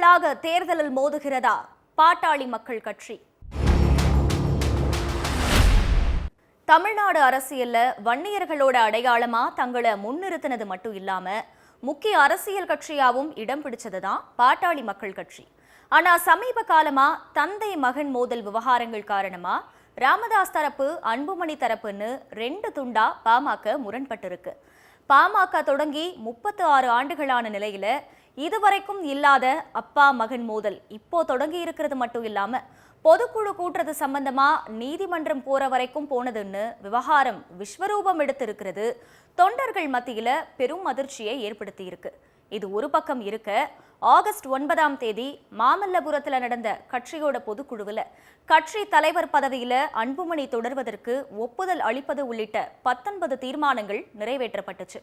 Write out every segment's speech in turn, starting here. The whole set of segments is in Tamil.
ஆண்டுகளாக தேர்தலில் மோதுகிறதா பாட்டாளி மக்கள் கட்சி? தமிழ்நாடு அரசியல்ல வன்னியர்களோட அடையாளமா தங்களை முன்னிறுத்தினது மட்டும் இல்லாம முக்கிய அரசியல் கட்சியாவும் இடம் பிடிச்சதுதான் பாட்டாளி மக்கள் கட்சி. ஆனா சமீப காலமா தந்தை மகன் மோதல் விவகாரங்கள் காரணமா ராமதாஸ் தரப்பு, அன்புமணி தரப்புன்னு ரெண்டு துண்டா பாமக முரண்பட்டிருக்கு. பாமக தொடங்கி 36 ஆண்டுகளான நிலையில இதுவரைக்கும் இல்லாத அப்பா மகன் மோதல் இப்போ தொடங்கி இருக்கிறது மட்டும் இல்லாம பொதுக்குழு கூட்டுறது சம்பந்தமா நீதிமன்றம் போற வரைக்கும் போனதுன்னு விவகாரம் விஸ்வரூபம் எடுத்திருக்கிறது தொண்டர்கள் மத்தியில பெரும் அதிர்ச்சியை ஏற்படுத்தி இருக்கு. இது ஒரு பக்கம் இருக்க, ஆகஸ்ட் 9ஆம் தேதி மாமல்லபுரத்துல நடந்த கட்சியோட பொதுக்குழுவில் கட்சி தலைவர் பதவியில அன்புமணி தொடர்வதற்கு ஒப்புதல் அளிப்பது உள்ளிட்ட 19 தீர்மானங்கள் நிறைவேற்றப்பட்டுச்சு.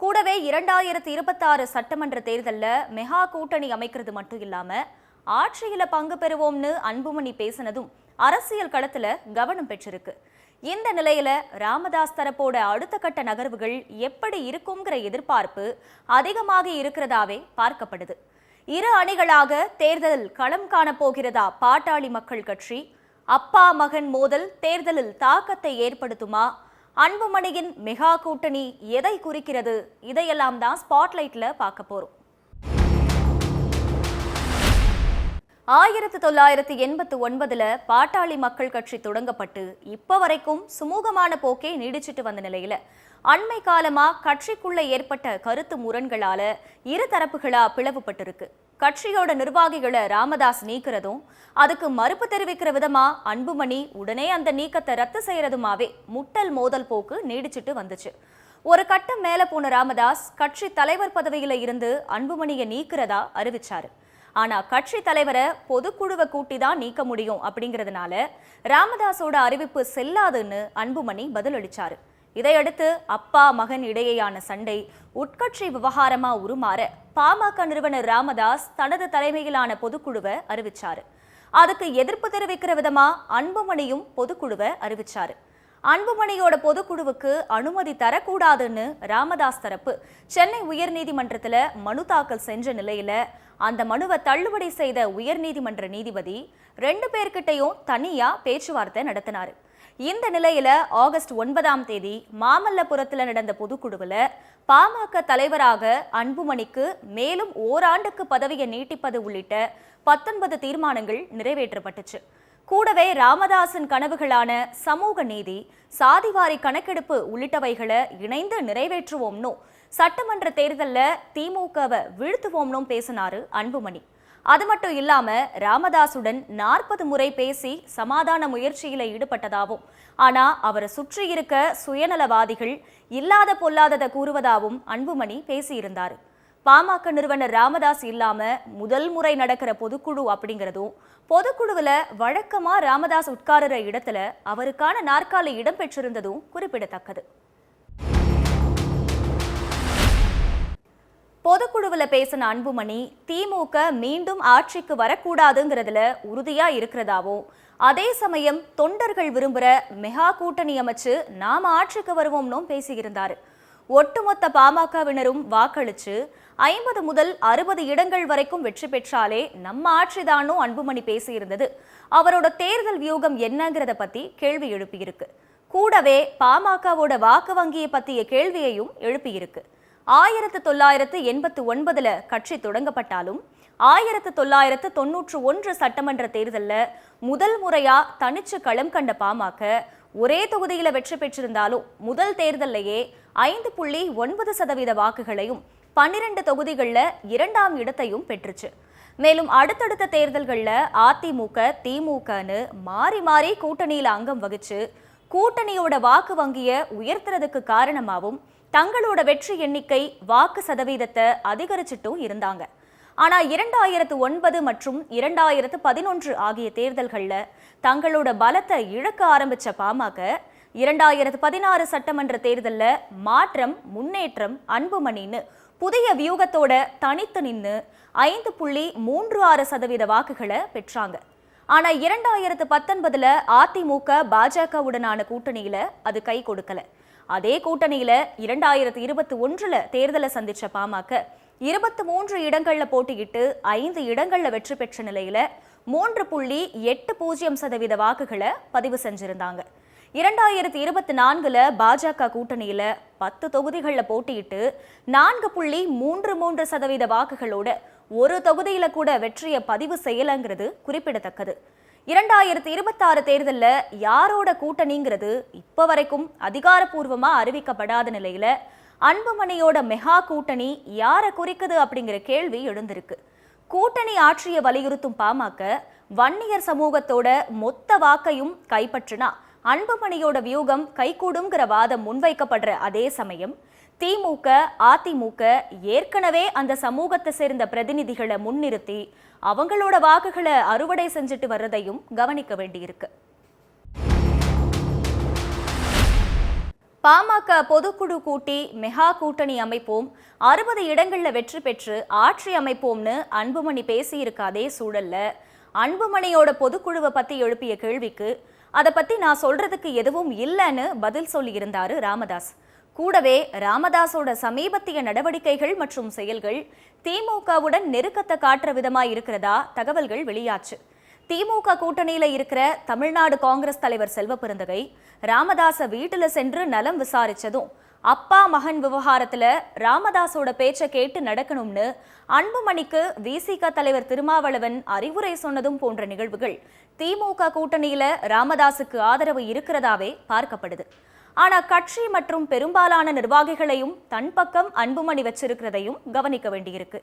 கூடவே 2026 சட்டமன்ற தேர்தலில் மெகா கூட்டணி அமைக்கிறது மட்டும் இல்லாம ஆட்சியில பங்கு பெறுவோம்னு அன்புமணி பேசினதும் அரசியல் களத்துல கவனம் பெற்றிருக்கு. இந்த நிலையில ராமதாஸ் தரப்போட அடுத்த கட்ட நகர்வுகள் எப்படி இருக்குங்கிற எதிர்பார்ப்பு அதிகமாக இருக்கிறதாவே பார்க்கப்படுது. இரு அணிகளாக தேர்தலில் களம் காண போகிறதா பாட்டாளி மக்கள் கட்சி? அப்பா மகன் மோதல் தேர்தலில் தாக்கத்தை ஏற்படுத்துமா? அன்புமணியின் மெகா கூட்டணி எதை குறிக்கிறது? இதையெல்லாம் தான் ஸ்பாட்லைட்ல பார்க்க போறோம். 1989 பாட்டாளி மக்கள் கட்சி தொடங்கப்பட்டு இப்ப வரைக்கும் சுமூகமான போக்கே நீடிச்சிட்டு வந்த நிலையில அண்மை காலமா கட்சிக்குள்ள ஏற்பட்ட கருத்து முரண்களால இரு தரப்புகளா பிளவுபட்டிருக்கு. கட்சியோட நிர்வாகிகளை ராமதாஸ் நீக்கிறதும் அதுக்கு மறுப்பு தெரிவிக்கிற விதமா அன்புமணி உடனே அந்த நீக்கத்தை ரத்து செய்யறதுமாவே முட்டல் மோதல் போக்கு நீடிச்சிட்டு வந்துச்சு. ஒரு கட்டம் மேல போன ராமதாஸ் கட்சி தலைவர் பதவியில இருந்து அன்புமணியை நீக்கிறதா அறிவிச்சாரு. ஆனா கட்சி தலைவரை பொதுக்குழுவை கூட்டி தான் நீக்க முடியும் அப்படிங்கிறதுனால ராமதாஸோட அறிவிப்பு செல்லாதுன்னு அன்புமணி பதிலளிச்சாரு. இதையடுத்து அப்பா மகன் இடையேயான சண்டை உட்கட்சி விவகாரமா உருமாற பாமக நிறுவனர் ராமதாஸ் தனது தலைமையிலான பொதுக்குழுவை அறிவிச்சாரு. அதுக்கு எதிர்ப்பு தெரிவிக்கிற விதமா அன்புமணியும் பொதுக்குழுவை அறிவிச்சாரு. அன்புமணியோட பொதுக்குழுவுக்கு அனுமதி தரக்கூடாதுன்னு ராமதாஸ் தரப்பு சென்னை உயர்நீதிமன்றத்துல மனு தாக்கல் செஞ்ச நிலையில அந்த மனுவை தள்ளுபடி செய்த உயர்நீதிமன்ற நீதிபதி 2 பேர்கிட்டையும் தனியா பேச்சுவார்த்தை நடத்தினாரு. இந்த நிலையில ஆகஸ்ட் 9ஆம் தேதி மாமல்லபுரத்துல நடந்த பொதுக்குழுவில் பாமக தலைவராக அன்புமணிக்கு மேலும் ஓராண்டுக்கு பதவியை நீட்டிப்பது உள்ளிட்ட 19 தீர்மானங்கள் நிறைவேற்றப்பட்டுச்சு. கூடவே ராமதாஸின் கனவுகளான சமூக நீதி, சாதிவாரி கணக்கெடுப்பு உள்ளிட்டவைகளை இணைந்து நிறைவேற்றுவோம்னு சட்டமன்ற தேர்தலில் திமுகவை வீழ்த்துவோம்னும் பேசினாரு அன்புமணி. அது மட்டும் இல்லாம ராமதாசுடன் 40 முறை பேசி சமாதான முயற்சியில ஈடுபட்டதாகவும், ஆனா அவரை சுற்றி இருக்க சுயநலவாதிகள் இல்லாத பொல்லாததை கூறுவதாகவும் அன்புமணி பேசியிருந்தாரு. பாமக நிறுவனர் ராமதாஸ் இல்லாம முதல் முறை நடக்கிற பொதுக்குழு அப்படிங்கிறதும், பொதுக்குழுவில் வழக்கமா ராமதாஸ் உட்காருற இடத்துல அவருக்கான நாற்காலி இடம்பெற்றிருந்ததும் குறிப்பிடத்தக்கது. பொதுக்குழுவில் பேசின அன்புமணி திமுக மீண்டும் ஆட்சிக்கு வரக்கூடாதுங்கிறதுல உறுதியா இருக்கிறதாவும், அதே சமயம் தொண்டர்கள் விரும்புற மெகா கூட்டணி அமைச்சு நாம ஆட்சிக்கு வருவோம்னும் பேசியிருந்தாரு. ஒட்டுமொத்த பாமகவினரும் வாக்களிச்சு 50 முதல் 60 இடங்கள் வரைக்கும் வெற்றி பெற்றாலே நம்ம ஆட்சிதானும் அன்புமணி பேசியிருந்தது அவரோட தேர்தல் வியூகம் என்னங்கிறத பத்தி கேள்வி எழுப்பியிருக்கு. கூடவே பாமகவோட வாக்கு வங்கியை பத்திய கேள்வியையும் எழுப்பியிருக்கு. 1989 கட்சி தொடங்கப்பட்டாலும் 1991 சட்டமன்ற தேர்தலில் முதல் முறையா தனிச்சு களம் கண்ட பாமக ஒரே தொகுதியில வெற்றி பெற்றிருந்தாலும் முதல் தேர்தலையே 5.9% வாக்குகளையும் 12 தொகுதிகளில் 2ஆம் இடத்தையும் பெற்றுச்சு. மேலும் அடுத்தடுத்த தேர்தல்களில் அதிமுக, திமுகன்னு மாறி மாறி கூட்டணியில அங்கம் வகிச்சு கூட்டணியோட வாக்கு வங்கியை உயர்த்துறதுக்கு காரணமாகவும் தங்களோட வெற்றி எண்ணிக்கை வாக்கு சதவீதத்தை அதிகரிச்சுட்டும் இருந்தாங்க. ஆனா 2009 மற்றும் 2011 ஆகிய தேர்தல்களில் தங்களோட பலத்தை இழக்க ஆரம்பிச்ச பாமக 2016 சட்டமன்ற தேர்தலில் மாற்றம், முன்னேற்றம், அன்புமணின்னு புதிய வியூகத்தோட தனித்து நின்று 5.36% வாக்குகளை பெற்றாங்க. ஆனா 2019 அதிமுக பாஜகவுடனான கூட்டணியில அது கை கொடுக்கல. அதே கூட்டணியில 2021 தேர்தலை சந்திச்ச பாமக 23 இடங்கள்ல போட்டியிட்டு 5 இடங்கள்ல வெற்றி பெற்ற நிலையில 3.80% வாக்குகளை பதிவு செஞ்சிருந்தாங்க. 2024 பாஜக கூட்டணியில 10 தொகுதிகள்ல போட்டியிட்டு 4.33% வாக்குகளோட ஒரு தொகுதியில கூட வெற்றியை பதிவு செய்யலங்கிறது குறிப்பிடத்தக்கது. 2026 தேர்தல்ல யாரோட கூட்டணிங்கிறது இப்ப வரைக்கும் அதிகாரப்பூர்வமா அறிவிக்கப்படாத நிலையில அன்புமணியோட மெகா கூட்டணி யாரை குறிக்குது அப்படிங்கிற கேள்வி எழுந்திருக்கு. கூட்டணி ஆட்சியை வலியுறுத்தும் பாமக வன்னியர் சமூகத்தோட மொத்த வாக்கையும் கைப்பற்றினா அன்புமணியோட வியூகம் கைகூடுங்கிற வாதம் முன்வைக்கப்படுற அதே சமயம் திமுக, அதிமுக ஏற்கனவே அந்த சமூகத்தை சேர்ந்த பிரதிநிதிகளை முன்னிறுத்தி அவங்களோட வாக்குகளை அறுவடை செஞ்சுட்டு வர்றதையும் கவனிக்க வேண்டியிருக்கு. பாமக பொதுக்குழு கூட்டி மெகா கூட்டணி அமைப்போம், 60 இடங்கள்ல வெற்றி பெற்று ஆட்சி அமைப்போம்னு அன்புமணி பேசியிருக்க அதே சூழல்ல அன்புமணியோட பொதுக்குழுவை பத்தி எழுப்பிய கேள்விக்கு அதை பத்தி நான் சொல்றதுக்கு எதுவும் இல்லைன்னு பதில் சொல்லியிருந்தாரு ராமதாஸ். கூடவே ராமதாஸோட சமீபத்திய நடவடிக்கைகள் மற்றும் செயல்கள் திமுகவுடன் நெருக்கத்தை காட்டுற விதமா இருக்கிறதா தகவல்கள் வெளியாச்சு. திமுக கூட்டணியில இருக்கிற தமிழ்நாடு காங்கிரஸ் தலைவர் செல்வ பெருந்தகை ராமதாஸ வீட்டுல சென்று நலம் விசாரிச்சதும் அப்பா மகன் விவகாரத்துல ராமதாஸோட பேச்சை கேட்டு நடக்கணும்னு அன்புமணிக்கு விசிக தலைவர் திருமாவளவன் அறிவுரை சொன்னதும் போன்ற நிகழ்வுகள் திமுக கூட்டணியில ராமதாஸுக்கு ஆதரவு இருக்கிறதாவே பார்க்கப்படுது. ஆனா கட்சி மற்றும் பெரும்பாலான நிர்வாகிகளையும் தன் பக்கம் அன்புமணி வச்சிருக்கிறதையும் கவனிக்க வேண்டியிருக்கு.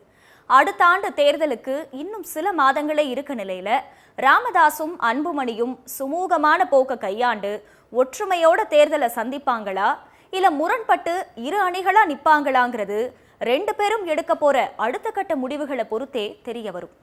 அடுத்த ஆண்டு தேர்தலுக்கு இன்னும் சில மாதங்களே இருக்க நிலையில ராமதாசும் அன்புமணியும் சுமூகமான போக்க கையாண்டு ஒற்றுமையோட தேர்தலை சந்திப்பாங்களா இல்ல முரண்பட்டு இரு அணிகளா நிப்பாங்களாங்கிறது 2 பேரும் எடுக்க போற அடுத்த கட்ட முடிவுகளை பொறுத்தே தெரிய வரும்.